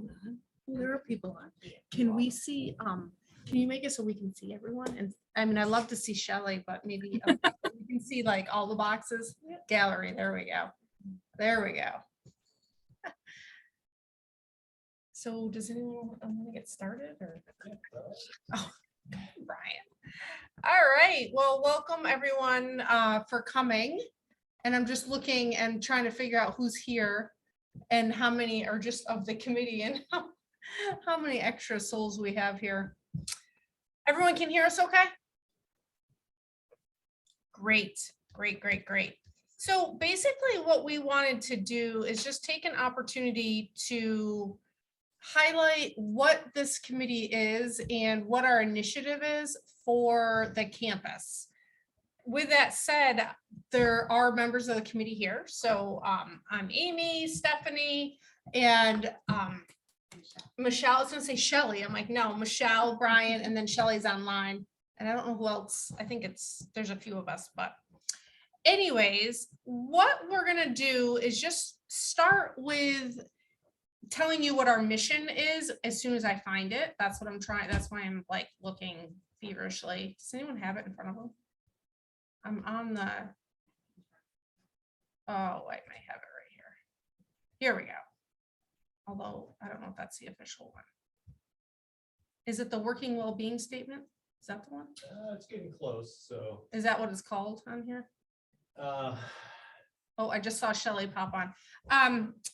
on. There are people on. Can we see, can you make it so we can see everyone? And I mean, I love to see Shelly, but maybe we can see like all the boxes. Gallery, there we go. There we go. So does anyone want to get started or? Oh, Brian. All right, well, welcome everyone for coming. And I'm just looking and trying to figure out who's here and how many are just of the committee and how many extra souls we have here. Everyone can hear us okay? Great, great, great, great. So basically what we wanted to do is just take an opportunity to highlight what this committee is and what our initiative is for the campus. With that said, there are members of the committee here. So I'm Amy, Stephanie, and Michelle. I was gonna say Shelly. I'm like, no, Michelle, Brian, and then Shelly's online. And I don't know who else. I think there's a few of us, but anyways, what we're gonna do is just start with telling you what our mission is as soon as I find it. That's what I'm trying. That's why I'm like looking feverishly. Does anyone have it in front of them? I'm on the, oh, I might have it right here. Here we go. Although I don't know if that's the official one. Is it the working well-being statement? Is that the one? It's getting close. So is that what it's called on here? Oh, I just saw Shelly pop on.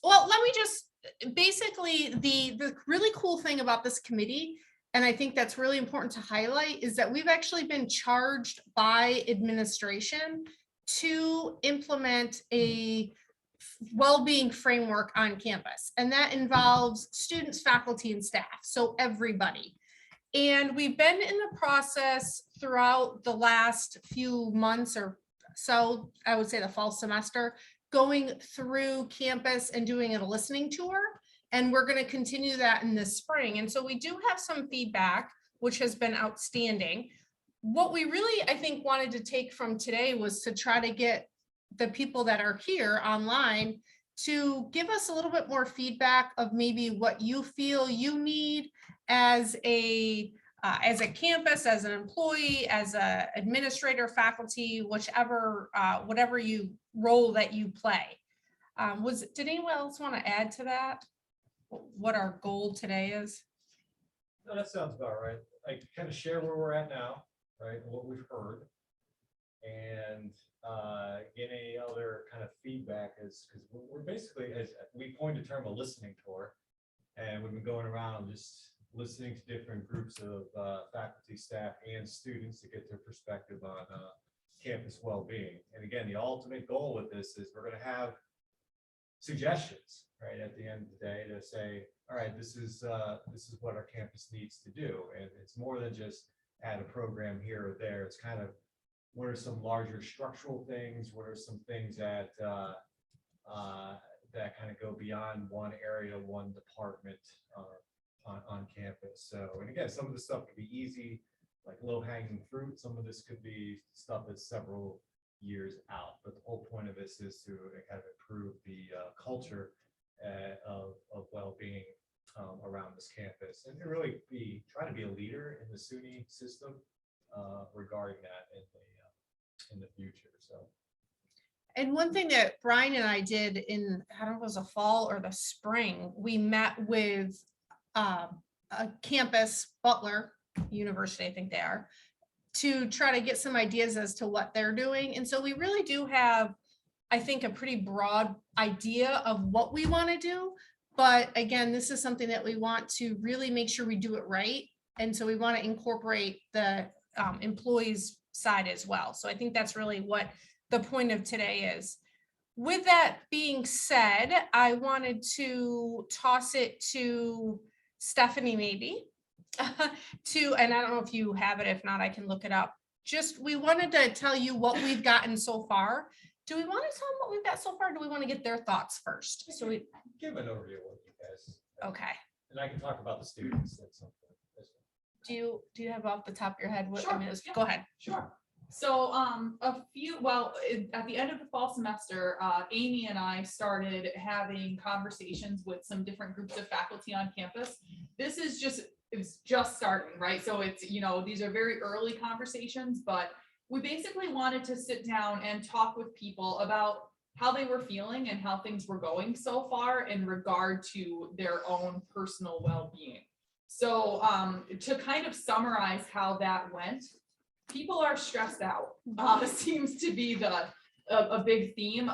Well, let me just basically the really cool thing about this committee, and I think that's really important to highlight, is that we've actually been charged by administration to implement a well-being framework on campus, and that involves students, faculty, and staff, so everybody. And we've been in the process throughout the last few months or so, I would say the fall semester, going through campus and doing a listening tour. And we're going to continue that in the spring. And so we do have some feedback, which has been outstanding. What we really, I think, wanted to take from today was to try to get the people that are here online to give us a little bit more feedback of maybe what you feel you need as a campus, as an employee, as a administrator, faculty, whichever, whatever you role that you play. Did anyone else want to add to that? What our goal today is? No, that sounds about right. I kind of share where we're at now, right? What we've heard, and get any other kind of feedback is because we're basically, as we coined the term, a listening tour, and we've been going around just listening to different groups of faculty, staff, and students to get their perspective on campus well-being. And again, the ultimate goal with this is we're going to have suggestions, right, at the end of the day to say, all right, this is what our campus needs to do. And it's more than just add a program here or there. It's kind of what are some larger structural things, what are some things that that kind of go beyond one area, one department on campus. So, and again, some of the stuff could be easy, like low-hanging fruit. Some of this could be stuff that's several years out. But the whole point of this is to kind of improve the culture of well-being around this campus, and to really try to be a leader in the SUNY system regarding that in the future. So. And one thing that Brian and I did in, I don't know if it was the fall or the spring, we met with a campus, Butler University, I think they are, to try to get some ideas as to what they're doing. And so we really do have, I think, a pretty broad idea of what we want to do. But again, this is something that we want to really make sure we do it right. And so we want to incorporate the employees side as well. So I think that's really what the point of today is. With that being said, I wanted to toss it to Stephanie maybe and I don't know if you have it, if not, I can look it up. Just, we wanted to tell you what we've gotten so far. Do we want to tell them what we've got so far? Or do we want to get their thoughts first? So we give an overview of what you guys. Okay. And I can talk about the students. That's something. Do you have off the top of your head what? Sure. I mean, go ahead. Sure. So at the end of the fall semester, Amy and I started having conversations with some different groups of faculty on campus. It's just starting, right? So it's, these are very early conversations, but we basically wanted to sit down and talk with people about how they were feeling and how things were going so far in regard to their own personal well-being. So to kind of summarize how that went, people are stressed out. Seems to be a big theme.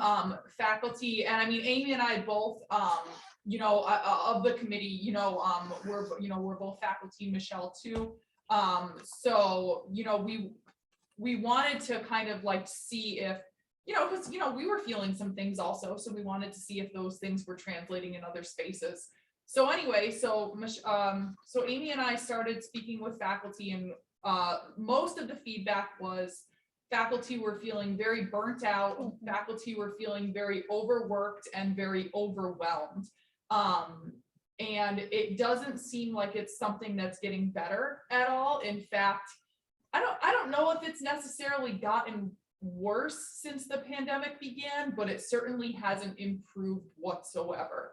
Faculty, and I mean, Amy and I both, of the committee, we're both faculty, Michelle too. So, we wanted to kind of like see if, because, we were feeling some things also. So we wanted to see if those things were translating in other spaces. So anyway, so Amy and I started speaking with faculty, and most of the feedback was faculty were feeling very burnt out. Faculty were feeling very overworked and very overwhelmed. And it doesn't seem like it's something that's getting better at all. In fact, I don't know if it's necessarily gotten worse since the pandemic began, but it certainly hasn't improved whatsoever.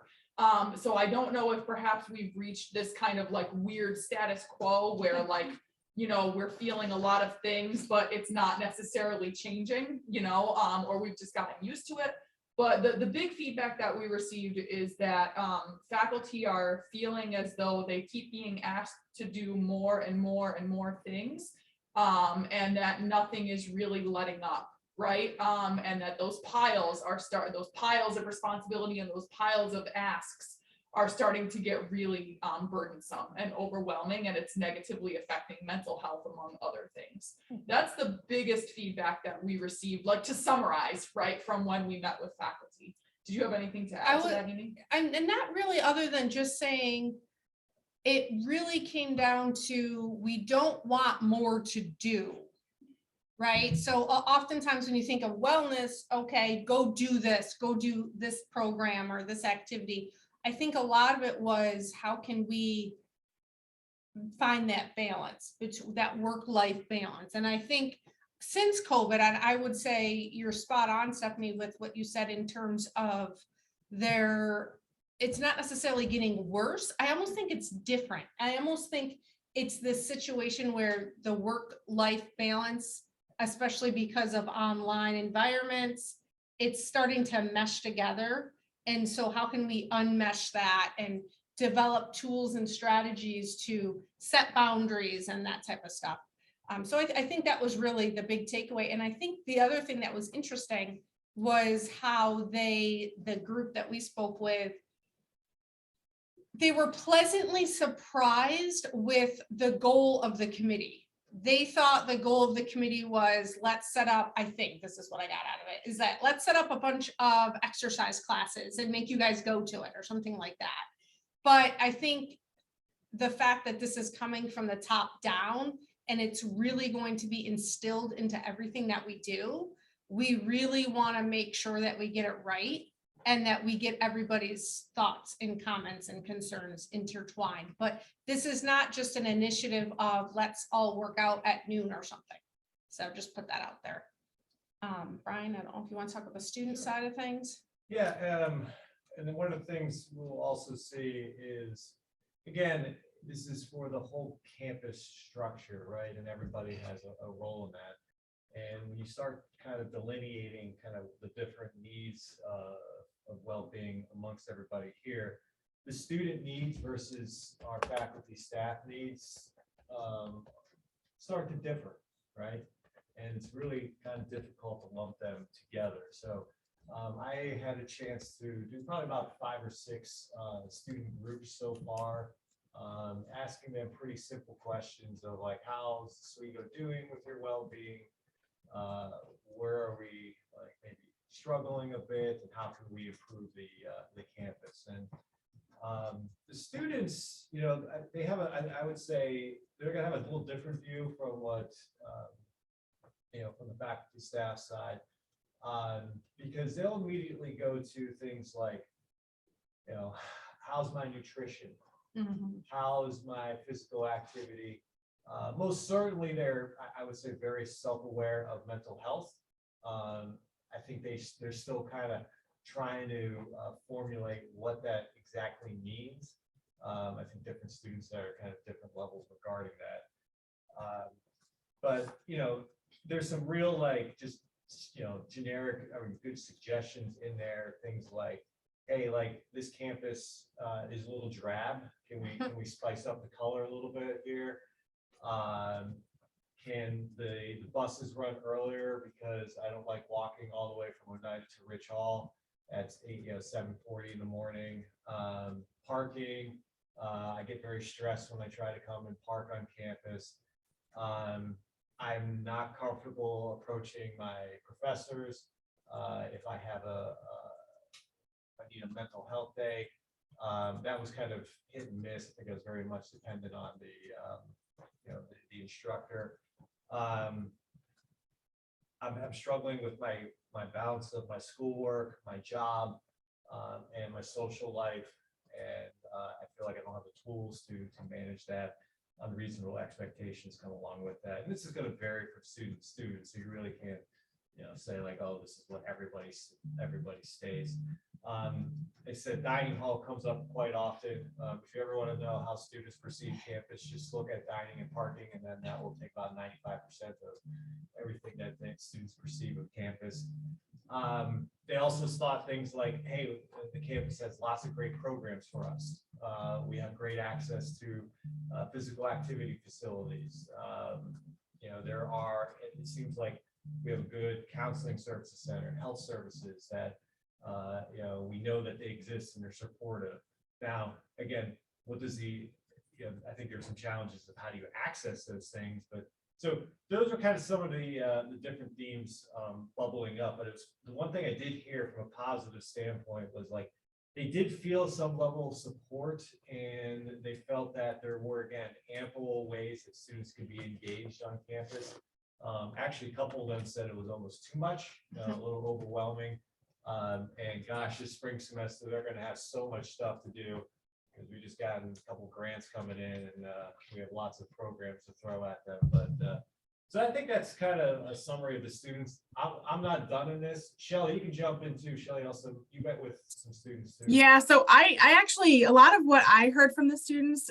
So I don't know if perhaps we've reached this kind of like weird status quo where like, we're feeling a lot of things, but it's not necessarily changing, or we've just gotten used to it. But the big feedback that we received is that faculty are feeling as though they keep being asked to do more and more and more things, and that nothing is really letting up, right? And that those piles of responsibility and those piles of asks are starting to get really burdensome and overwhelming, and it's negatively affecting mental health, among other things. That's the biggest feedback that we received, like to summarize, right, from when we met with faculty. Did you have anything to add to that, Amy? And not really, other than just saying, it really came down to, we don't want more to do, right? So oftentimes when you think of wellness, okay, go do this program or this activity. I think a lot of it was, how can we find that balance, that work-life balance? And I think since COVID, and I would say you're spot on, Stephanie, with what you said in terms of it's not necessarily getting worse. I almost think it's different. I almost think it's this situation where the work-life balance, especially because of online environments, it's starting to mesh together. And so how can we unmesh that and develop tools and strategies to set boundaries and that type of stuff? So I think that was really the big takeaway. And I think the other thing that was interesting was how the group that we spoke with, they were pleasantly surprised with the goal of the committee. They thought the goal of the committee was, let's set up, I think this is what I got out of it, is that let's set up a bunch of exercise classes and make you guys go to it or something like that. But I think the fact that this is coming from the top down and it's really going to be instilled into everything that we do, we really want to make sure that we get it right and that we get everybody's thoughts and comments and concerns intertwined. But this is not just an initiative of let's all work out at noon or something. So just put that out there. Brian, I don't know if you want to talk about the student side of things. Yeah, and then one of the things we'll also see is, again, this is for the whole campus structure, right? And everybody has a role in that. And when you start kind of delineating kind of the different needs of well-being amongst everybody here, the student needs versus our faculty staff needs start to differ, right? And it's really kind of difficult to lump them together. So I had a chance to do probably about 5 or 6 student groups so far, asking them pretty simple questions of like, how's Oswego doing with your well-being? Where are we like maybe struggling a bit, and how can we improve the campus? And the students, they have I would say they're gonna have a little different view from what from the faculty staff side, because they'll immediately go to things like, how's my nutrition? Mm-hmm. How's my physical activity? Most certainly they're, I would say, very self-aware of mental health. I think they're still kind of trying to formulate what that exactly means. I think different students are kind of different levels regarding that. But, there's some real, like, just, generic, good suggestions in there. Things like, hey, like, this campus is a little drab. Can we spice up the color a little bit here? Can the buses run earlier, because I don't like walking all the way from Oneida to Rich Hall at 7:40 in the morning. Parking, I get very stressed when I try to come and park on campus. I'm not comfortable approaching my professors if I have I need a mental health day. That was kind of hit and miss. I think it was very much dependent on the instructor. I'm struggling with my balance of my schoolwork, my job, and my social life, and I feel like I don't have the tools to manage that. Unreasonable expectations come along with that, and this is going to vary from student to student, so you really can't say like, oh, this is what everybody stays. They said dining hall comes up quite often. If you ever want to know how students perceive campus, just look at dining and parking, and then that will take about 95% of everything that students perceive of campus. They also thought things like, hey, the campus has lots of great programs for us. We have great access to physical activity facilities. It seems like we have a good counseling services center, health services that we know that they exist and they're supportive. Now, again, what does I think there's some challenges of how do you access those things, but so those are kind of some of the different themes bubbling up. But it's the one thing I did hear from a positive standpoint was like they did feel some level of support, and they felt that there were, again, ample ways that students could be engaged on campus. Actually, a couple of them said it was almost too much, a little overwhelming. And gosh, this spring semester, they're going to have so much stuff to do because we just gotten a couple grants coming in, and we have lots of programs to throw at them. But so I think that's kind of a summary of the students. I'm not done in this. Shelly, you can jump in too. Shelly, also, you met with some students too. Yeah, so I actually, a lot of what I heard from the students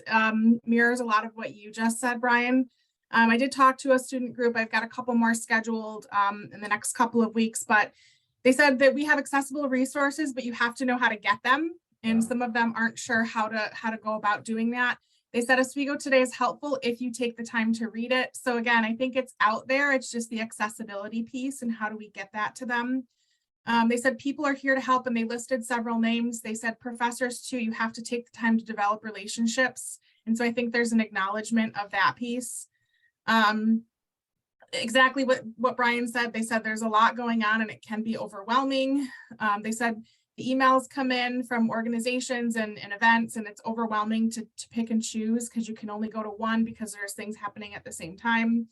mirrors a lot of what you just said, Brian. I did talk to a student group. I've got a couple more scheduled in the next couple of weeks, but they said that we have accessible resources, but you have to know how to get them. And some of them aren't sure how to go about doing that. They said Oswego Today is helpful if you take the time to read it. So again, I think it's out there. It's just the accessibility piece and how do we get that to them. They said people are here to help, and they listed several names. They said professors too, you have to take the time to develop relationships. And so I think there's an acknowledgement of that piece. Exactly what Brian said. They said there's a lot going on and it can be overwhelming. They said the emails come in from organizations and events, and it's overwhelming to pick and choose because you can only go to one because there's things happening at the same time.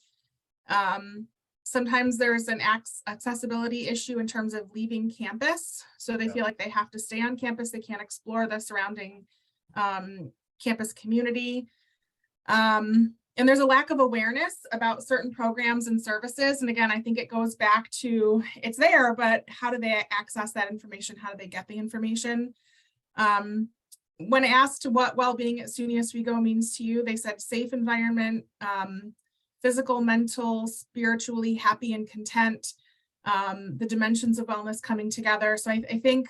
Sometimes there's an accessibility issue in terms of leaving campus. So they feel like they have to stay on campus. They can't explore the surrounding campus community. And there's a lack of awareness about certain programs and services. And again, I think it goes back to it's there, but how do they access that information? How do they get the information? When asked what well-being at SUNY Oswego means to you, they said safe environment, physical, mental, spiritually happy and content, the dimensions of wellness coming together. So I think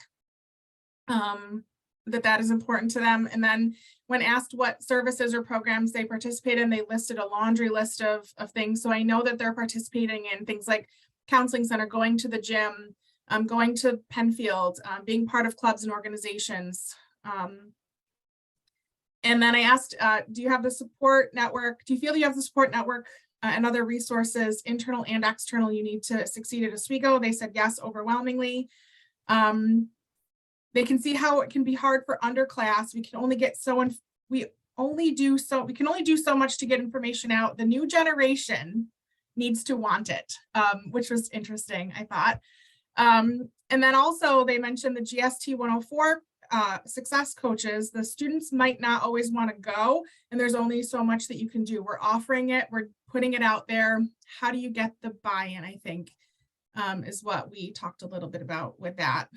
that is important to them. And then when asked what services or programs they participate in, they listed a laundry list of things. So I know that they're participating in things like counseling center, going to the gym, going to Penfield, being part of clubs and organizations. And then I asked, do you have the support network? Do you feel you have the support network and other resources, internal and external, you need to succeed at Oswego? They said yes, overwhelmingly. They can see how it can be hard for underclass. We can only do so much to get information out. The new generation needs to want it, which was interesting, I thought. And then also they mentioned the GST 104 success coaches, the students might not always want to go, and there's only so much that you can do. We're offering it, we're putting it out there. How do you get the buy-in, I think, is what we talked a little bit about with that.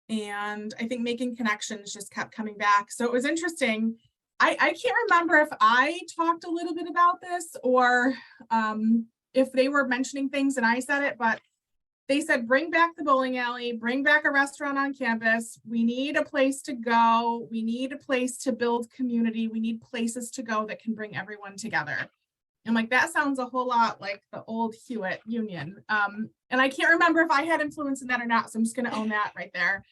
And I think making connections just kept coming back. So it was interesting. I can't remember if I talked a little bit about this or if they were mentioning things and I said it, but they said, bring back the bowling alley, bring back a restaurant on campus. We need a place to go. We need a place to build community. We need places to go that can bring everyone together. I'm like, that sounds a whole lot like the old Hewitt Union. And I can't remember if I had influence in that or not. So I'm just going to own that right there.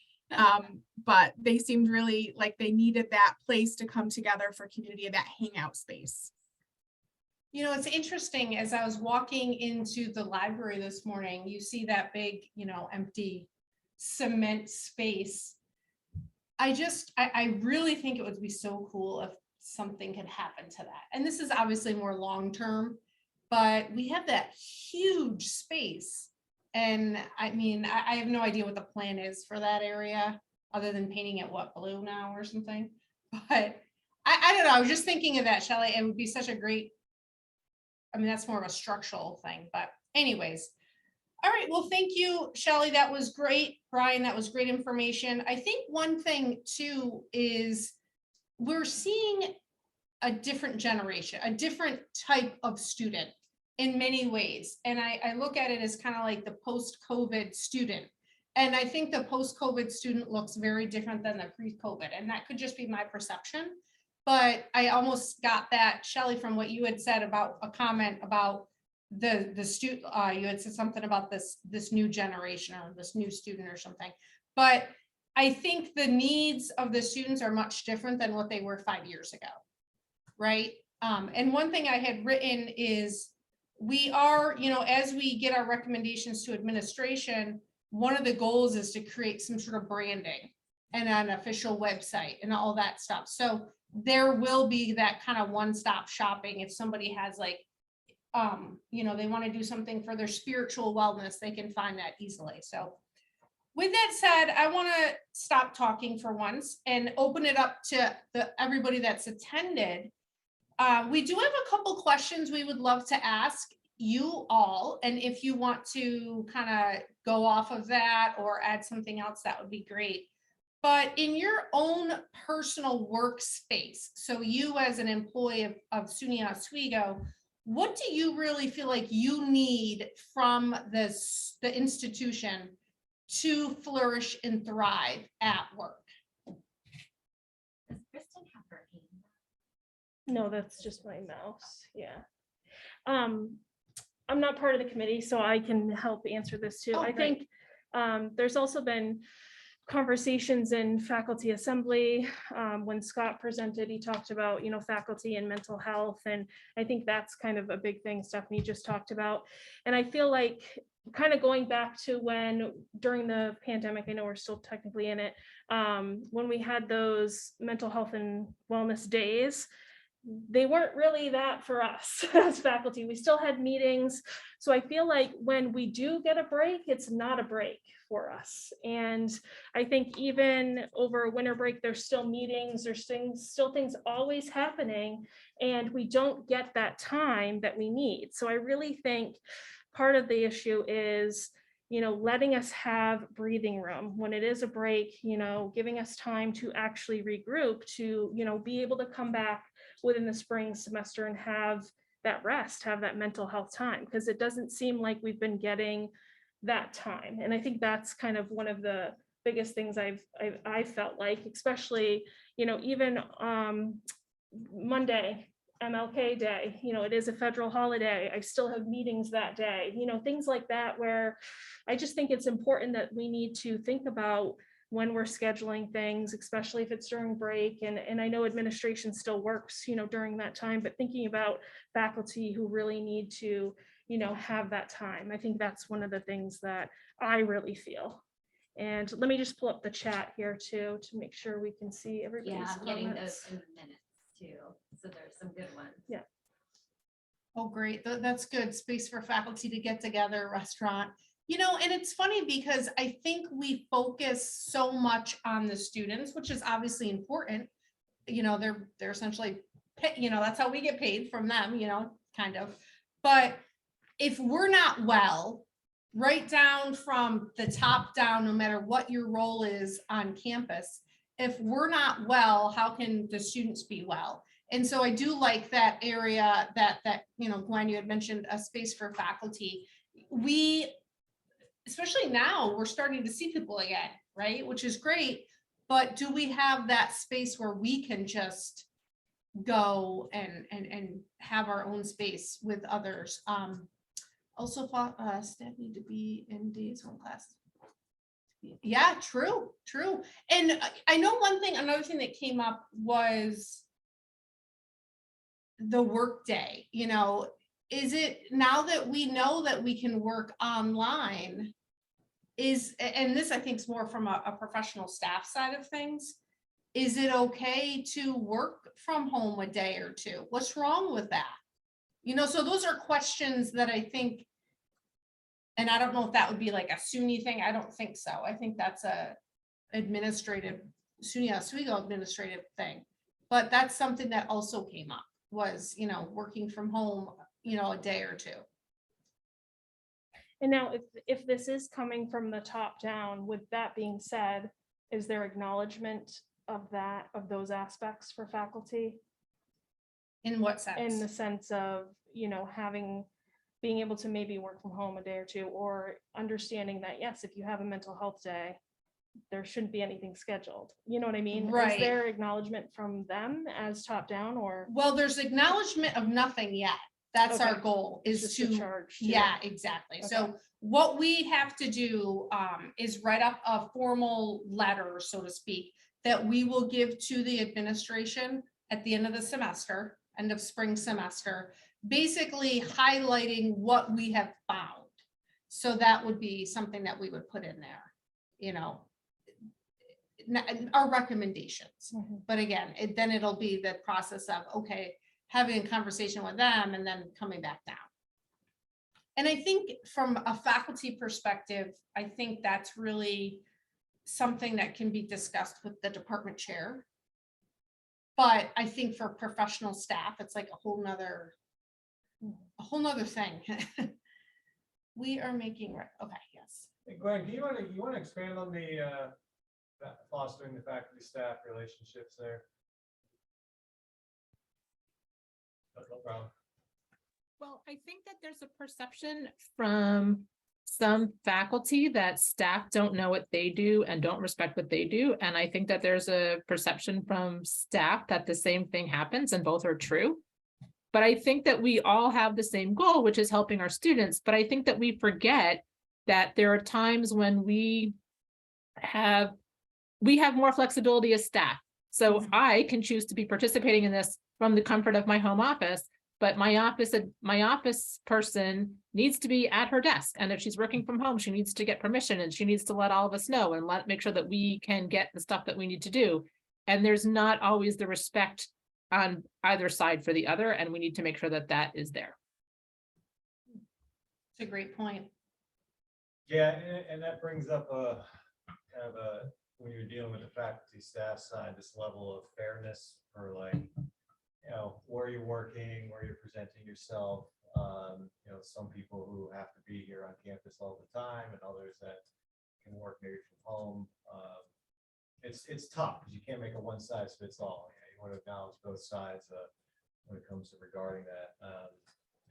But they seemed really like they needed that place to come together for community, that hangout space. You know, it's interesting, as I was walking into the library this morning, you see that big, you know, empty cement space. I really think it would be so cool if something could happen to that. And this is obviously more long-term, but we have that huge space. And I mean, I have no idea what the plan is for that area, other than painting it, what, blue now or something. But I don't know, I was just thinking of that, Shelly. It would be such a great, I mean, that's more of a structural thing, but anyways. All right, well, thank you, Shelly. That was great. Brian, that was great information. I think one thing too is we're seeing a different generation, a different type of student in many ways. And I look at it as kind of like the post-COVID student. And I think the post-COVID student looks very different than the pre-COVID. And that could just be my perception. But I almost got that, Shelly, from what you had said about a comment about the student, you had said something about this new generation or this new student or something. But I think the needs of the students are much different than what they were 5 years ago, right? And one thing I had written is we are, you know, as we get our recommendations to administration, one of the goals is to create some sort of branding and an official website and all that stuff. So there will be that kind of one-stop shopping. If somebody has like, you know, they want to do something for their spiritual wellness, they can find that easily. So with that said, I want to stop talking for once and open it up to everybody that's attended. We do have a couple questions we would love to ask you all. And if you want to kind of go off of that or add something else, that would be great. But in your own personal workspace, so you as an employee of SUNY Oswego, what do you really feel like you need from the institution to flourish and thrive at work? Does Kristen have her hand? No, that's just my mouse. Yeah. I'm not part of the committee, so I can help answer this too. Oh, I great. think there's also been conversations in faculty assembly. When Scott presented, he talked about, you know, faculty and mental health. And I think that's kind of a big thing Stephanie just talked about. And I feel like kind of going back to when during the pandemic, I know we're still technically in it, when we had those mental health and wellness days, they weren't really that for us as faculty. We still had meetings. So I feel like when we do get a break, it's not a break for us. And I think even over winter break, there's still meetings, there's still things always happening, and we don't get that time that we need. So I really think part of the issue is, you know, letting us have breathing room when it is a break, you know, giving us time to actually regroup, to, you know, be able to come back within the spring semester and have that rest, have that mental health time, because it doesn't seem like we've been getting that time. And I think that's kind of one of the biggest things I felt like, especially, you know, even Monday, MLK Day, you know, it is a federal holiday. I still have meetings that day, you know, things like that, where I just think it's important that we need to think about when we're scheduling things, especially if it's during break. And I know administration still works, you know, during that time, but thinking about faculty who really need to, you know, have that time. I think that's one of the things that I really feel. And let me just pull up the chat here too, to make sure we can see everybody's Yeah, I'm getting comments. those in the minutes too. So there's some good ones. Oh, great. That's good. Space for faculty to get together, restaurant. You know, and it's funny because I think we focus so much on the students, which is obviously important. You know, they're essentially, you know, that's how we get paid from them, you know, kind of. But if we're not well, right down from the top down, no matter what your role is on campus, if we're not well, how can the students be well? And so I do like that area that, you know, Gwen, you had mentioned a space for faculty. We, especially now, we're starting to see people again, right? Which is great. But do we have that space where we can just go and have our own space with others? Also thought staff need to be in days home class. Yeah, true. And I know another thing that came up was the work day. You know, is it now that we know that we can work online, and this I think is more from a professional staff side of things, is it okay to work from home a day or two? What's wrong with that? You know, so those are questions that I think, and I don't know if that would be like a SUNY thing. I don't think so. I think that's a administrative, SUNY Oswego administrative thing. But that's something that also came up was, you know, working from home, you know, a day or two. And now if this is coming from the top down, with that being said, is there acknowledgement of those aspects for faculty? In what sense? In the sense of, you know, being able to maybe work from home a day or two, or understanding that, yes, if you have a mental health day, there shouldn't be anything scheduled. You know what I mean? Right. Is there acknowledgement from them as top down, or? Well, there's acknowledgement of nothing yet. That's Okay. our goal, is Just to the charge to- yeah, exactly. Okay. So what we have to do is write up a formal letter, so to speak, that we will give to the administration at the end of the semester, end of spring semester, basically highlighting what we have found. So that would be something that we would put in there, you know, our recommendations. Mhm. But again, then it'll be the process of, okay, having a conversation with them and then coming back down. And I think from a faculty perspective, I think that's really something that can be discussed with the department chair. But I think for professional staff, it's like a whole nother thing. We are making, okay, yes. Hey, Glenn, do you want to expand on the fostering the faculty staff relationships there? No problem. Well, I think that there's a perception from some faculty that staff don't know what they do and don't respect what they do. And I think that there's a perception from staff that the same thing happens, and both are true. But I think that we all have the same goal, which is helping our students. But I think that we forget that there are times when we have more flexibility as staff. So I can choose to be participating in this from the comfort of my home office, but my office person needs to be at her desk. And if she's working from home, she needs to get permission, and she needs to let all of us know and make sure that we can get the stuff that we need to do. And there's not always the respect on either side for the other, and we need to make sure that that is there. It's a great point. Yeah, and that brings up a kind of when you're dealing with the faculty staff side, this level of fairness for, like, you know, where you're working, where you're presenting yourself. You know, some people who have to be here on campus all the time, and others that can work maybe from home. It's tough because you can't make a one size fits all. You want to acknowledge both sides when it comes to regarding that.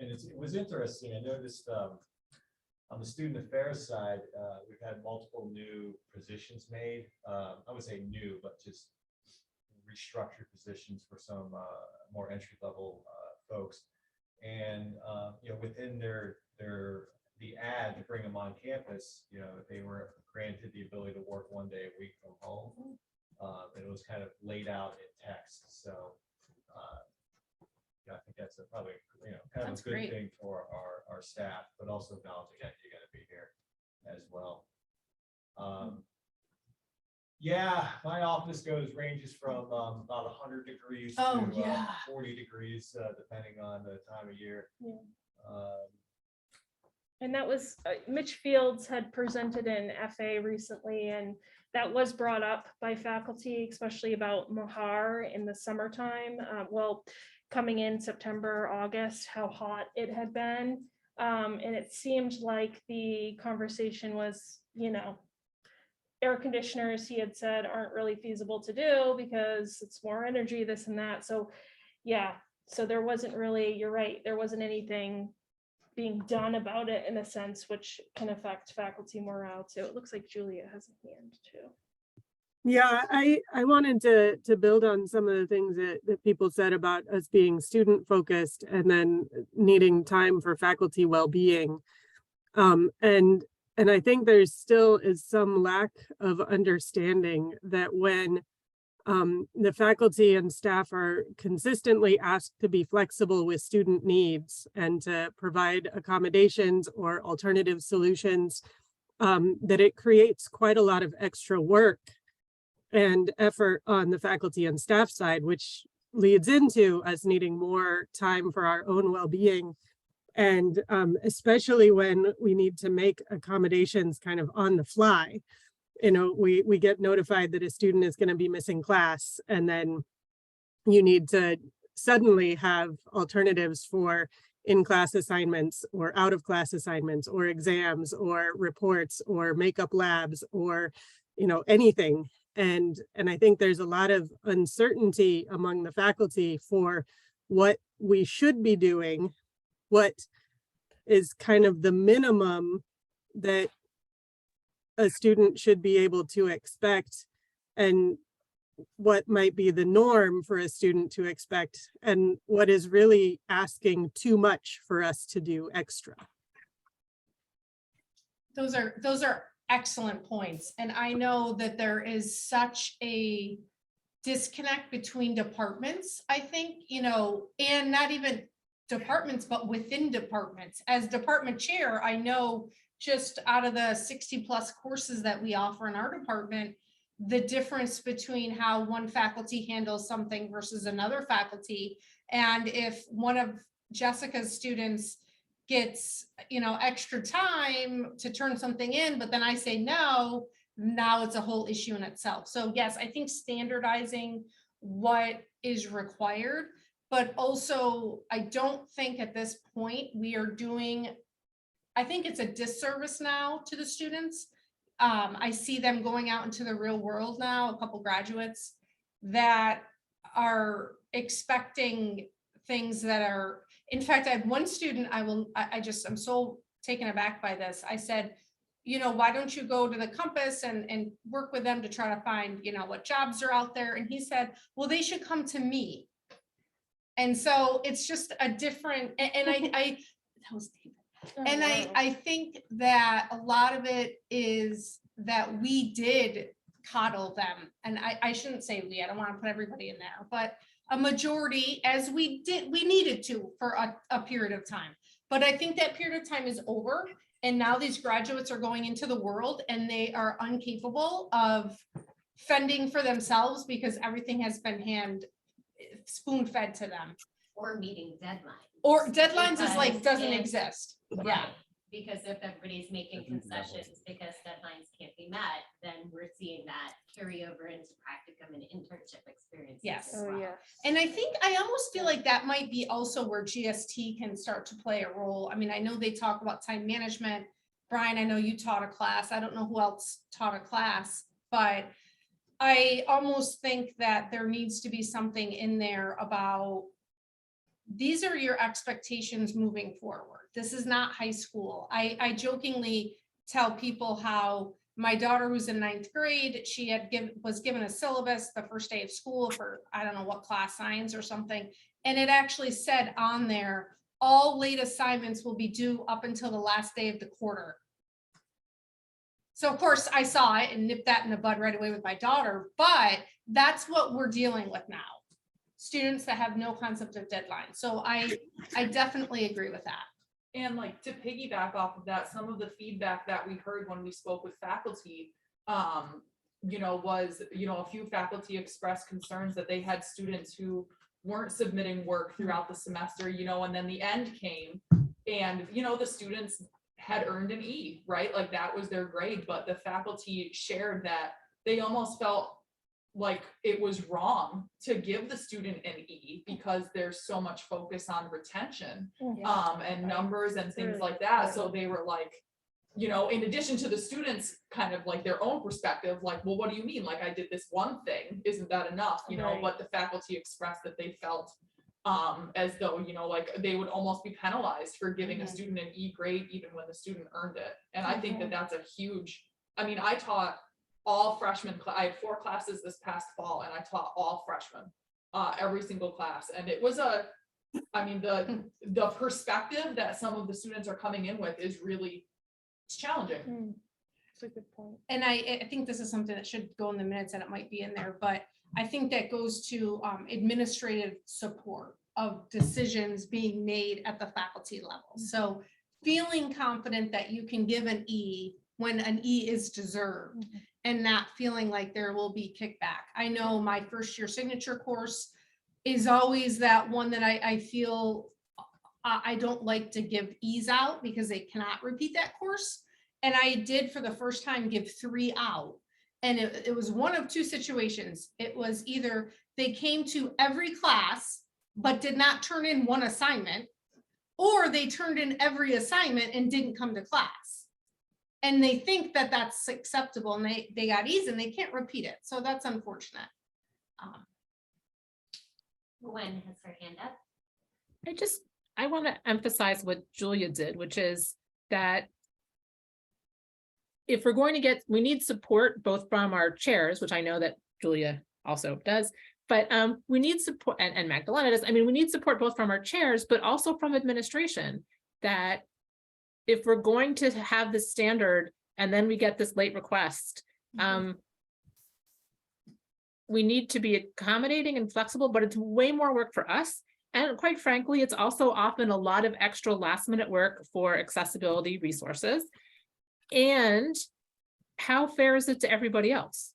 And it was interesting. I noticed on the student affairs side, we've had multiple new positions made. I would say new, but just restructured positions for some more entry level folks. And you know, within the ad to bring them on campus, you know, they were granted the ability to work one day a week from home. And it was kind of laid out in text. So yeah, I think that's probably, you know, kind of a good thing for our staff, but also acknowledging that you're going to be here as well. Yeah, my office ranges from about 100 degrees to 40 degrees, depending on the time of year. Yeah. And that was, Mitch Fields had presented in FA recently, and that was brought up by faculty, especially about Mahar in the summertime. Well, coming in September, August, how hot it had been. And it seemed like the conversation was, air conditioners, he had said, aren't really feasible to do because it's more energy, this and that. So yeah, so there wasn't really, you're right, there wasn't anything being done about it in a sense, which can affect faculty morale too. It looks like Julia has a hand too. Yeah, I wanted to build on some of the things that people said about us being student focused and then needing time for faculty well-being. And I think there's still is some lack of understanding that when the faculty and staff are consistently asked to be flexible with student needs and to provide accommodations or alternative solutions, that it creates quite a lot of extra work and effort on the faculty and staff side, which leads into us needing more time for our own well-being. And especially when we need to make accommodations kind of on the fly. We get notified that a student is going to be missing class, and then you need to suddenly have alternatives for in-class assignments or out-of-class assignments or exams or reports or makeup labs or anything. And I think there's a lot of uncertainty among the faculty for what we should be doing, what is kind of the minimum that a student should be able to expect, and what might be the norm for a student to expect, and what is really asking too much for us to do extra. Those are excellent points. And I know that there is such a disconnect between departments, I think, and not even departments, but within departments. As department chair, I know just out of the 60 plus courses that we offer in our department, the difference between how one faculty handles something versus another faculty. And if one of Jessica's students gets, extra time to turn something in, but then I say no, now it's a whole issue in itself. So yes, I think standardizing what is required, but also I don't think at this point we are doing, I think it's a disservice now to the students. I see them going out into the real world now, a couple graduates that are expecting things that are, in fact, I had one student, I'm so taken aback by this. I said, why don't you go to the Compass and work with them to try to find, what jobs are out there? And he said, well, they should come to me. And so it's just a different, and I that was David. And I think that a lot of it is that we did coddle them. And I shouldn't say we, I don't want to put everybody in there, but a majority, as we needed to for a period of time. But I think that period of time is over. And now these graduates are going into the world and they are incapable of fending for themselves because everything has been spoon-fed to them. Or meeting deadlines. Or deadlines is like, doesn't exist. Right. Yeah. Because if everybody's making concessions because deadlines can't be met, then we're seeing that carry over into practicum and internship experiences. Yes. as well. Yeah. And I think, I almost feel like that might be also where GST can start to play a role. I mean, I know they talk about time management. Brian, I know you taught a class. I don't know who else taught a class, but I almost think that there needs to be something in there about these are your expectations moving forward. This is not high school. I jokingly tell people how my daughter who's in 9th grade, she was given a syllabus the first day of school for, I don't know what class, science or something. And it actually said on there, all late assignments will be due up until the last day of the quarter. So of course I saw it and nipped that in the bud right away with my daughter, but that's what we're dealing with now. Students that have no concept of deadline. So I definitely agree with that. And like to piggyback off of that, some of the feedback that we heard when we spoke with faculty, was, a few faculty expressed concerns that they had students who weren't submitting work throughout the semester, and then the end came and, the students had earned an E, right? Like that was their grade, but the faculty shared that they almost felt like it was wrong to give the student an E because there's so much focus on retention, and numbers and things like that. So they were like, you know, in addition to the students kind of like their own perspective, like, well, what do you mean? Like, I did this one thing, isn't that enough? You know, but the faculty expressed that they felt as though, you know, like they would almost be penalized for giving a student an E grade even when the student earned it. And I think that that's a huge, I mean, I taught all freshmen, I had 4 classes this past fall, and I taught all freshmen, every single class. And it was I mean, the perspective that some of the students are coming in with is really, it's challenging. That's a good point. And I think this is something that should go in the minutes, and it might be in there, but I think that goes to administrative support of decisions being made at the faculty level. So feeling confident that you can give an E when an E is deserved, and not feeling like there will be kickback. I know my first year signature course is always that one that I feel I don't like to give E's out because they cannot repeat that course. And I did for the first time give 3 out. And it was one of 2 situations. It was either they came to every class, but did not turn in one assignment, or they turned in every assignment and didn't come to class. And they think that that's acceptable, and they got E's and they can't repeat it. So that's unfortunate. Gwen has her hand up. I want to emphasize what Julia did, which is that if we're going to get, we need support both from our chairs, which I know that Julia also does, but we need support, and Magdalena does. I mean, we need support both from our chairs, but also from administration, that if we're going to have this standard and then we get this late request, we need to be accommodating and flexible, but it's way more work for us. And quite frankly, it's also often a lot of extra last minute work for accessibility resources. And how fair is it to everybody else?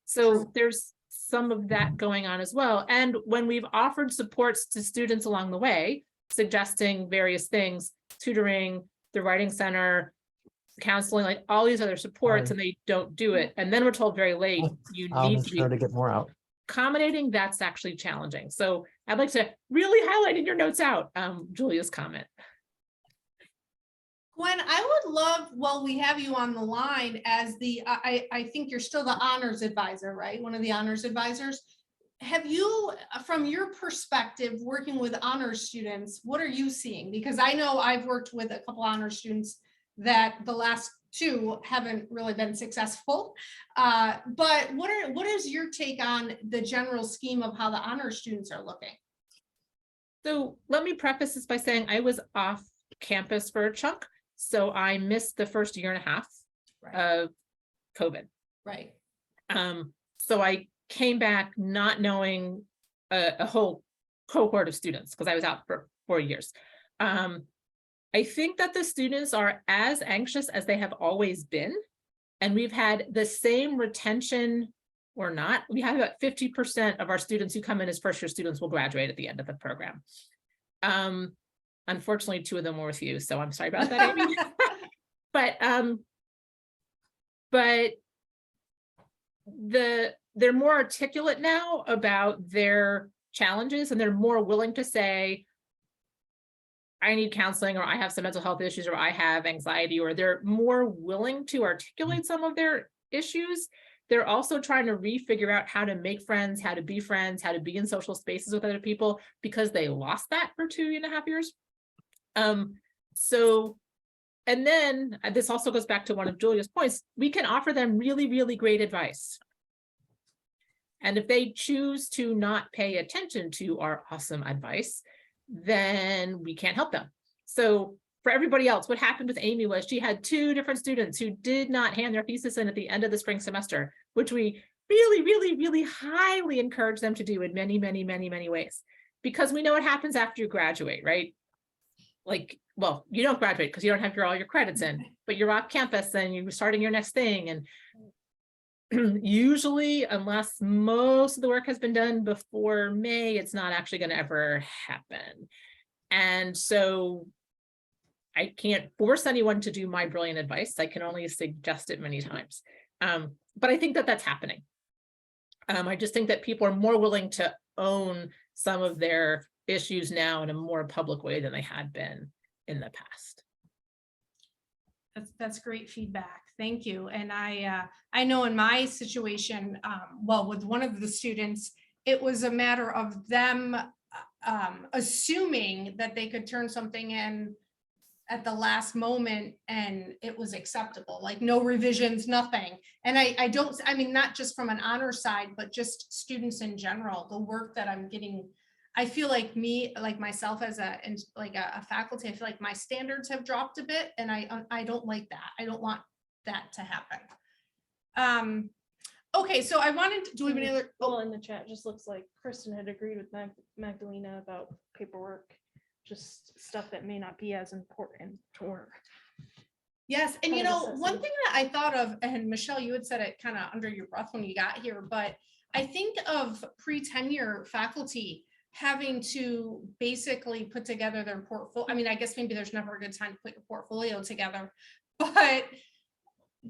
So there's some of that going on as well. And when we've offered supports to students along the way, suggesting various things, tutoring, the writing center, counseling, like all these other supports, and they don't do it. And then we're told very late, you need to be to get more out. accommodating. That's actually challenging. So I'd like to really highlight in your notes out Julia's comment. Gwen, I would love, well, we have you on the line as the, I think you're still the honors advisor, right? One of the honors advisors. Have you, from your perspective, working with honors students, what are you seeing? Because I know I've worked with a couple honors students that the last 2 haven't really been successful. But what is your take on the general scheme of how the honors students are looking? So let me preface this by saying I was off campus for a chunk. So I missed the first 1.5 years of COVID. Right. So I came back not knowing a whole cohort of students because I was out for 4 years. I think that the students are as anxious as they have always been. And we've had the same retention or not. We have about 50% of our students who come in as first year students will graduate at the end of the program. Unfortunately, 2 of them were with you, so I'm sorry about that, Amy. but they're more articulate now about their challenges, and they're more willing to say, I need counseling, or I have some mental health issues, or I have anxiety, or they're more willing to articulate some of their issues. They're also trying to refigure out how to make friends, how to be friends, how to be in social spaces with other people, because they lost that for 2.5 years. So, and then this also goes back to one of Julia's points. We can offer them really, really great advice. And if they choose to not pay attention to our awesome advice, then we can't help them. So for everybody else, what happened with Amy was she had 2 different students who did not hand their thesis in at the end of the spring semester, which we really, really, really highly encourage them to do in many, many, many, many ways, because we know what happens after you graduate, right? Like, well, you don't graduate because you don't have all your credits in, but you're off campus and you're starting your next thing. And usually, unless most of the work has been done before May, it's not actually going to ever happen. And so I can't force anyone to do my brilliant advice. I can only suggest it many times. But I think that that's happening. I just think that people are more willing to own some of their issues now in a more public way than they had been in the past. That's great feedback. Thank you. And I know in my situation, well, with one of the students, it was a matter of them assuming that they could turn something in at the last moment and it was acceptable, like no revisions, nothing. And I mean, not just from an honor side, but just students in general, the work that I'm getting. I feel like myself as a faculty, I feel like my standards have dropped a bit and I don't like that. I don't want that to happen. Okay, so I wanted to, do we have any other? Well, in the chat, just looks like Kristen had agreed with Magdalena about paperwork, just stuff that may not be as important or. Yes, and kind you of know, assessing. one thing that I thought of, and Michelle, you had said it kind of under your breath when you got here, but I think of pre-tenure faculty having to basically put together their portfolio. I mean, I guess maybe there's never a good time to put your portfolio together, but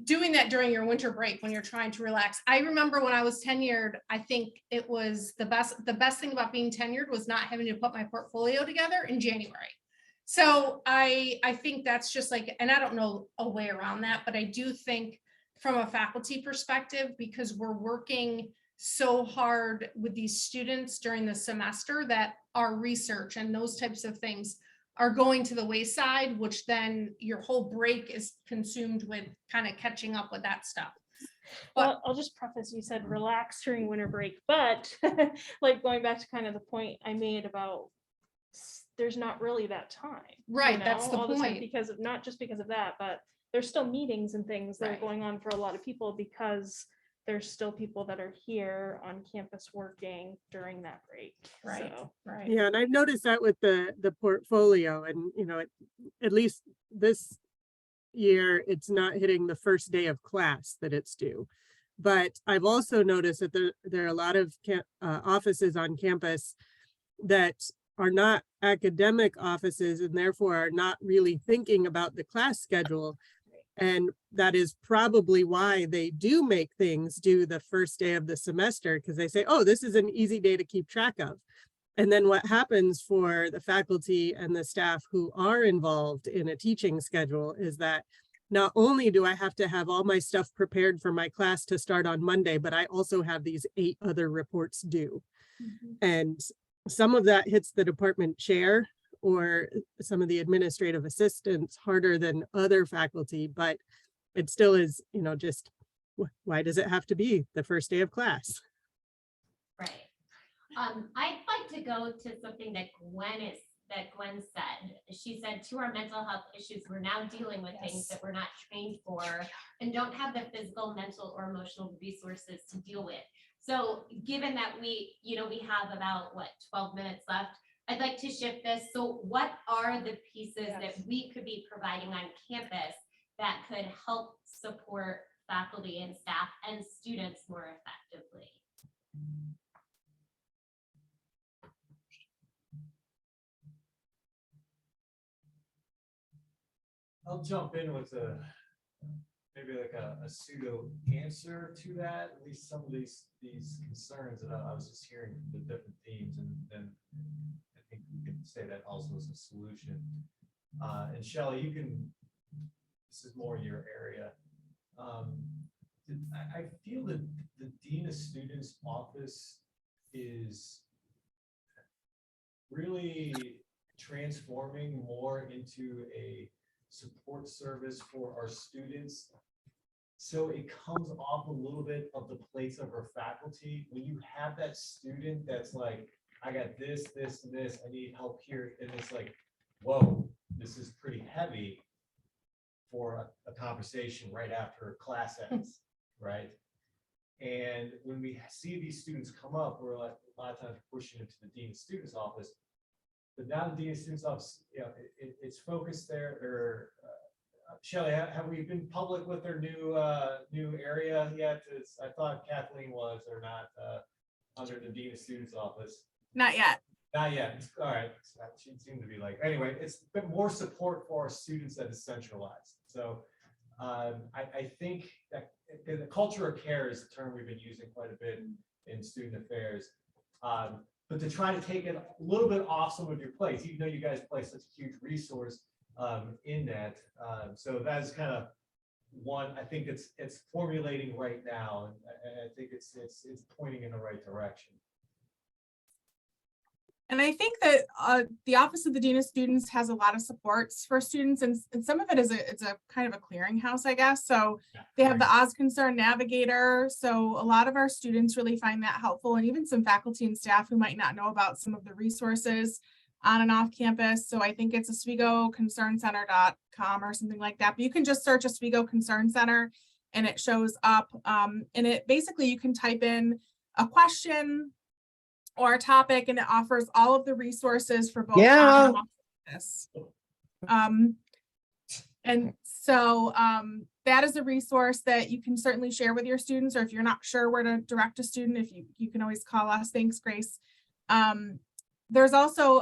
doing that during your winter break when you're trying to relax. I remember when I was tenured, I think it was the best thing about being tenured was not having to put my portfolio together in January. So I think that's just like, and I don't know a way around that, but I do think from a faculty perspective, because we're working so hard with these students during the semester, that our research and those types of things are going to the wayside, which then your whole break is consumed with kind of catching up with that stuff. But Well, I'll just preface, you said relax during winter break, but like going back to kind of the point I made about there's not really that time. right, that's the all time point. because of, not just because of that, but there's still meetings and things that Right. are going on for a lot of people because there's still people that are here on campus working during that break. Right. So, Right. Yeah, and I've noticed that with the portfolio, and you know, at least this year, it's not hitting the first day of class that it's due. But I've also noticed that there are a lot of offices on campus that are not academic offices and therefore are not really thinking about the class schedule. And that is probably why they do make things due the first day of the semester, because they say, oh, this is an easy day to keep track of. And then what happens for the faculty and the staff who are involved in a teaching schedule is that not only do I have to have all my stuff prepared for my class to start on Monday, but I also have these 8 other reports due. Mm-hmm. And some of that hits the department chair or some of the administrative assistants harder than other faculty, but it still is, you know, just why does it have to be the first day of class? Right. I'd like to go to something that Gwen said. She said, to our mental health issues, we're now dealing with things that we're not trained for and don't have the physical, mental, or emotional resources to deal with. So given that we have about 12 minutes left, I'd like to shift this. So what are the pieces that we could be providing on campus that could help support faculty and staff and students more effectively? I'll jump in with maybe like a pseudo answer to that, at least some of these concerns that I was just hearing from the different themes, and then I think we can say that also as a solution. And Shelly, this is more your area. I feel that the Dean of Students office is really transforming more into a support service for our students. So it comes off a little bit of the plates of our faculty. When you have that student that's like, I got this, this, and this, I need help here. And it's like, whoa, this is pretty heavy for a conversation right after class ends, right? And when we see these students come up, we're like, a lot of times pushing into the Dean of Students office. But now the Dean of Students office, you know, it's focused there. Or Shelly, have we been public with their new area yet? I thought Kathleen was, or not, under the Dean of Students office. Not yet. Not yet. All right. That seemed to be like, anyway, it's been more support for our students that is centralized. So I think that the culture of care is a term we've been using quite a bit in student affairs. But to try to take it a little bit off some of your plates, even though you guys play such a huge resource in that. So that is kind of one, I think it's formulating right now. And I think it's pointing in the right direction. And I think that the Office of the Dean of Students has a lot of supports for students, and some of it is it's a kind of a clearinghouse, I guess. So they have the Oz Concern Navigator. So a lot of our students really find that helpful, and even some faculty and staff who might not know about some of the resources on and off campus. So I think it's OswegoConcernCenter.com or something like that. But you can just search Oswego Concern Center and it shows up. And it basically, you can type in a question or a topic, and it offers all of the resources for both. on and off campus. And so that is a resource that you can certainly share with your students, or if you're not sure where to direct a student, if you can always call us. Thanks, Grace. There's also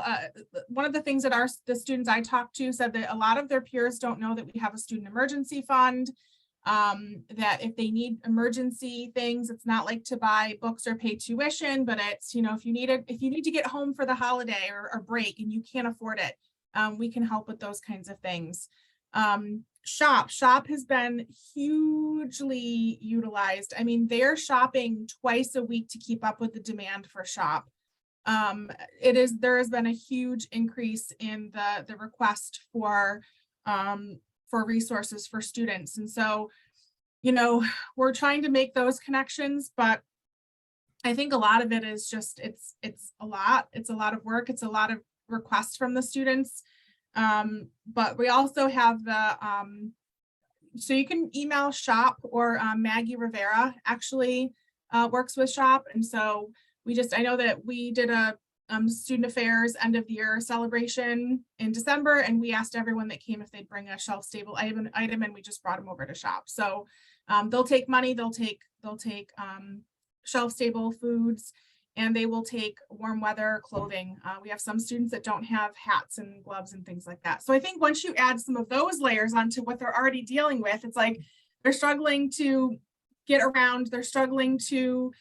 one of the things that the students I talked to said that a lot of their peers don't know that we have a student emergency fund. That if they need emergency things, it's not like to buy books or pay tuition, but it's, if you need to get home for the holiday or break and you can't afford it, we can help with those kinds of things. Shop has been hugely utilized. I mean, they're shopping twice a week to keep up with the demand for Shop. There has been a huge increase in the request for resources for students. And so, we're trying to make those connections, but I think a lot of it is just, it's a lot of work. It's a lot of requests from the students. But we also have so you can email Shop, or Maggie Rivera actually works with Shop. And so I know that we did a student affairs end of the year celebration in December, and we asked everyone that came if they'd bring a shelf stable item, and we just brought them over to Shop. So they'll take money, they'll take shelf stable foods, and they will take warm weather clothing. We have some students that don't have hats and gloves and things like that. So I think once you add some of those layers onto what they're already dealing with, it's like they're struggling to get around, they're struggling to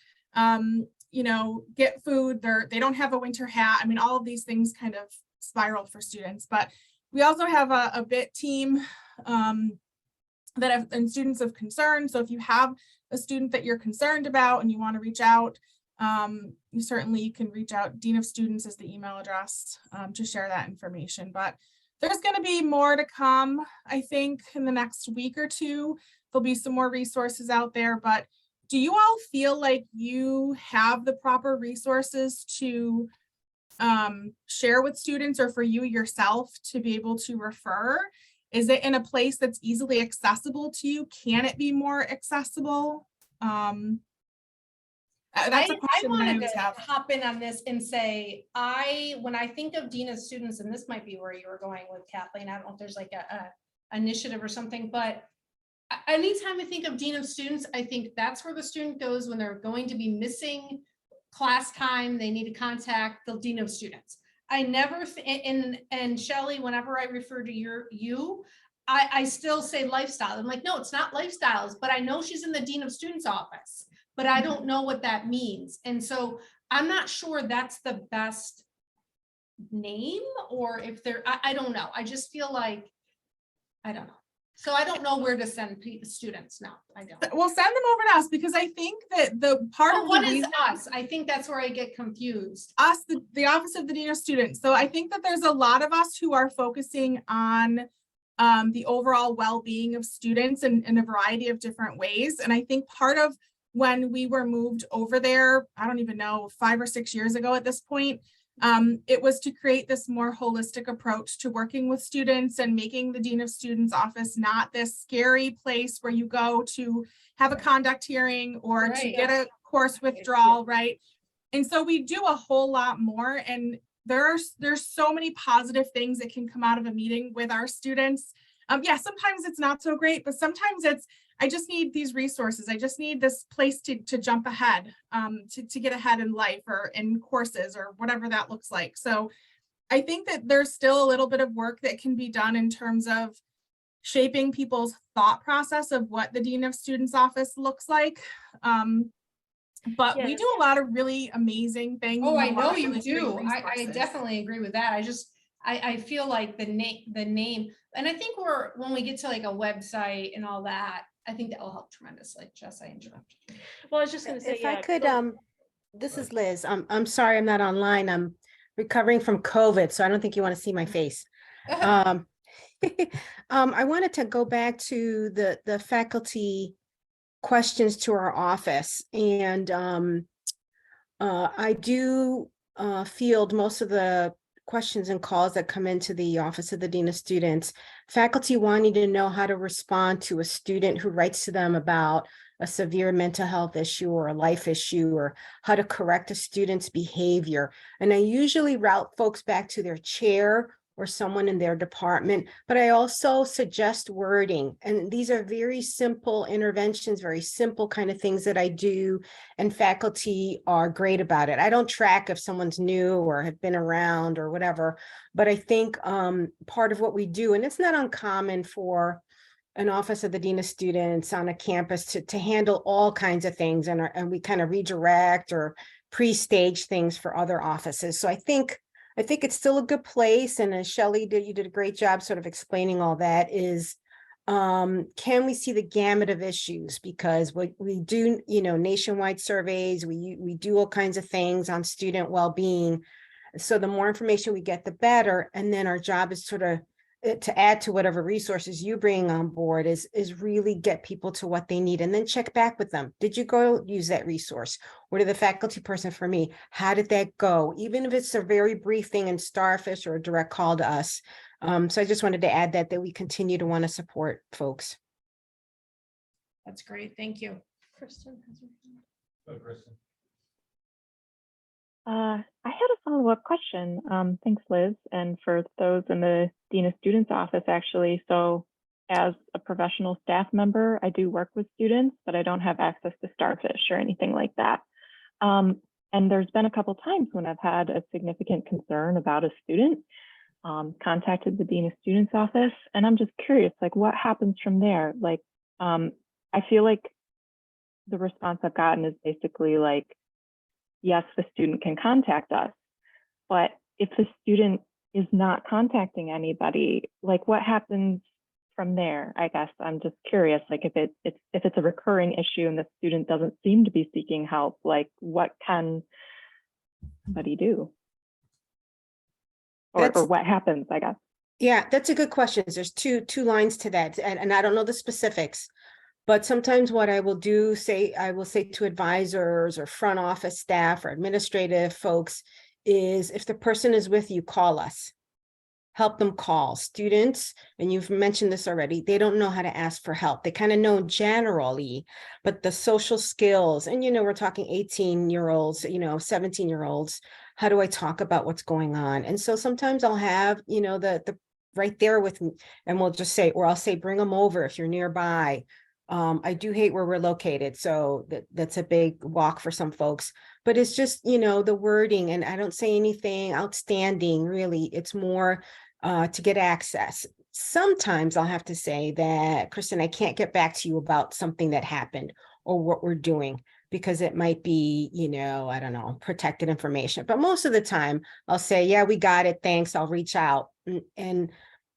get food, they don't have a winter hat. I mean, all of these things kind of spiral for students. But we also have a BIT team that have students of concern. So if you have a student that you're concerned about and you want to reach out, you can reach out. Dean of Students is the email address to share that information. But there's going to be more to come, I think, in the next week or two. There'll be some more resources out there, but do you all feel like you have the proper resources to share with students, or for you yourself to be able to refer? Is it in a place that's easily accessible to you? Can it be more accessible? That's a question I wanted that to hop in on this and say, when I think of Dean of Students, and this might be where you were going with Kathleen, I don't know if there's like a initiative or something, but anytime I think of Dean of Students, I think that's where the student goes when they're going to be missing class time. They need to contact the Dean of Students. I never, and Shelly, whenever I refer to you, I still say lifestyle. I'm like, no, it's not lifestyles, but I know she's in the Dean of Students office, but I don't know what that means. And so I'm not sure that's the best name, or if I don't know. I just feel like, I don't know. So I don't know where to send students now. I don't. Well, send them over to us, because I think that the part of what is us? I think that's where I get confused. Us, the Office of the Dean of Students. So I think that there's a lot of us who are focusing on the overall well-being of students in a variety of different ways. And I think part of when we were moved over there, I don't even know, 5 or 6 years ago at this point, it was to create this more holistic approach to working with students and making the Dean of Students office not this scary place where you go to have a conduct hearing or to get a course withdrawal, right? And so we do a whole lot more, and there's so many positive things that can come out of a meeting with our students. Yeah, sometimes it's not so great, but sometimes it's, I just need these resources. I just need this place to jump ahead, to get ahead in life or in courses or whatever that looks like. So I think that there's still a little bit of work that can be done in terms of shaping people's thought process of what the Dean of Students office looks like. But we Yes. do a lot of really amazing things. Oh, I and a know lot of you really great do. I resources. definitely agree with that. I feel like the name, and I think when we get to like a website and all that, I think that will help tremendously. Jess, I interrupted you. Well, I was just gonna say, If I yeah, could, go- this is Liz. I'm sorry I'm not online. I'm recovering from COVID, so I don't think you want to see my face. I wanted to go back to the faculty questions to our office, and I do field most of the questions and calls that come into the Office of the Dean of Students. Faculty wanting to know how to respond to a student who writes to them about a severe mental health issue or a life issue, or how to correct a student's behavior. And I usually route folks back to their chair or someone in their department, but I also suggest wording. And these are very simple interventions, very simple kind of things that I do, and faculty are great about it. I don't track if someone's new or have been around or whatever, but I think part of what we do, and it's not uncommon for an Office of the Dean of Students on a campus to handle all kinds of things, and we kind of redirect or pre-stage things for other offices. So I think it's still a good place. And as Shelly you did a great job sort of explaining all that, is can we see the gamut of issues? Because we do, nationwide surveys, we do all kinds of things on student well-being. So the more information we get, the better. And then our job is sort of to add to whatever resources you bring on board, is really get people to what they need, and then check back with them. Did you go use that resource? Or did the faculty person for me, how did that go? Even if it's a very brief thing in Starfish or a direct call to us. So I just wanted to add that we continue to want to support folks. That's great. Thank you. Kristen has her hand. Go, Kristen. I had a follow-up question. Thanks, Liz, and for those in the Dean of Students office, actually. So as a professional staff member, I do work with students, but I don't have access to Starfish or anything like that. And there's been a couple times when I've had a significant concern about a student, contacted the Dean of Students office, and I'm just curious, like, what happens from there? Like, I feel like the response I've gotten is basically like, yes, the student can contact us, but if the student is not contacting anybody, like, what happens from there? I guess I'm just curious, like, if it's a recurring issue and the student doesn't seem to be seeking help, like, what can somebody do? Or what happens, I guess. Yeah, that's a good question. There's two lines to that, and I don't know the specifics. But sometimes what I will do, I will say to advisors or front office staff or administrative folks, is if the person is with you, call us. Help them call. Students, and you've mentioned this already, they don't know how to ask for help. They kind of know generally, but the social skills, and we're talking 18-year-olds, 17-year-olds, how do I talk about what's going on? And so sometimes I'll have, the right there with me, and we'll just say, or I'll say, bring them over if you're nearby. I do hate where we're located, so that's a big walk for some folks, but it's just, the wording, and I don't say anything outstanding, really. It's more to get access. Sometimes I'll have to say that, Kristen, I can't get back to you about something that happened or what we're doing, because it might be, I don't know, protected information. But most of the time I'll say, yeah, we got it, thanks, I'll reach out. And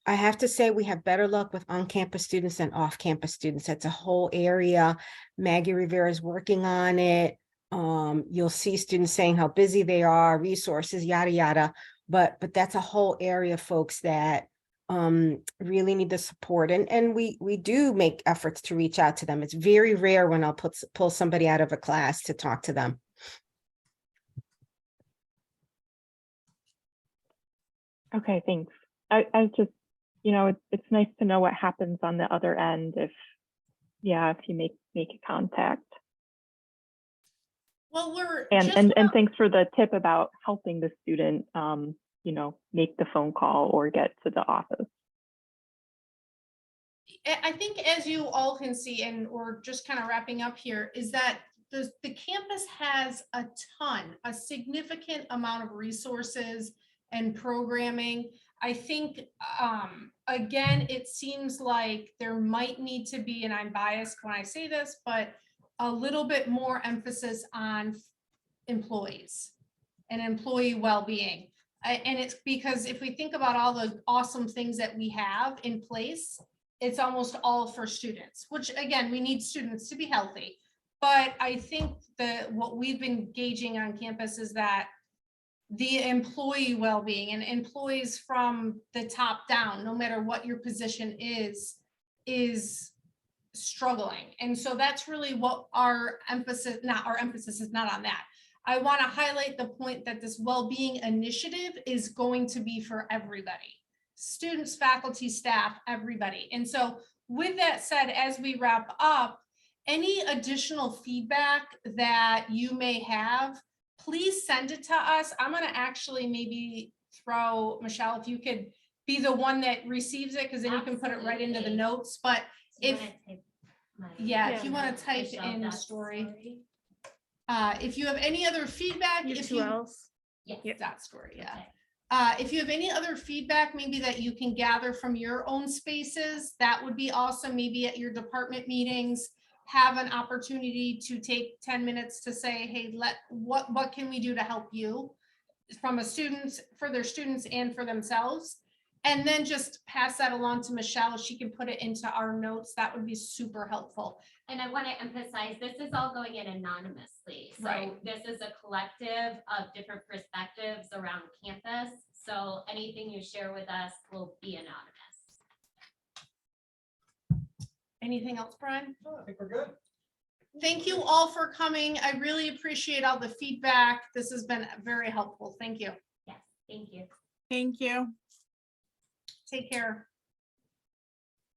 I have to say we have better luck with on-campus students than off-campus students. That's a whole area. Maggie Rivera is working on it. You'll see students saying how busy they are, resources, yada, yada. But that's a whole area, folks, that really need the support. And we do make efforts to reach out to them. It's very rare when I'll pull somebody out of a class to talk to them. Okay, thanks. I was just, it's nice to know what happens on the other end if you make a contact. Well, and thanks for the tip about helping the student, make the phone call or get to the office. I think as you all can see, and we're just kind of wrapping up here, is that the campus has a significant amount of resources and programming. I think, again, it seems like there might need to be, and I'm biased when I say this, but a little bit more emphasis on employees and employee well-being. And it's because if we think about all the awesome things that we have in place, it's almost all for students, which again, we need students to be healthy. But I think that what we've been gauging on campus is that the employee well-being and employees from the top down, no matter what your position is struggling. And so that's really what our emphasis is not on that. I want to highlight the point that this well-being initiative is going to be for everybody, students, faculty, staff, everybody. And so with that said, as we wrap up, any additional feedback that you may have, please send it to us. I'm going to actually maybe throw, Michelle, if you could be the one that receives it, because then you can put it right into the notes. But if you want to type in the story. If you have any other feedback, if you that story, if you have any other feedback, maybe that you can gather from your own spaces, that would be awesome. Maybe at your department meetings, have an opportunity to take 10 minutes to say, hey, what can we do to help you from a student, for their students and for themselves. And then just pass that along to Michelle. She can put it into our notes. That would be super helpful. And I want to emphasize, this is all going in anonymously. So Right. This is a collective of different perspectives around campus. So anything you share with us will be anonymous. Anything else, Brian? No, I think we're good. Thank you all for coming. I really appreciate all the feedback. This has been very helpful. Thank you. Yes, thank you. Thank you. Take care.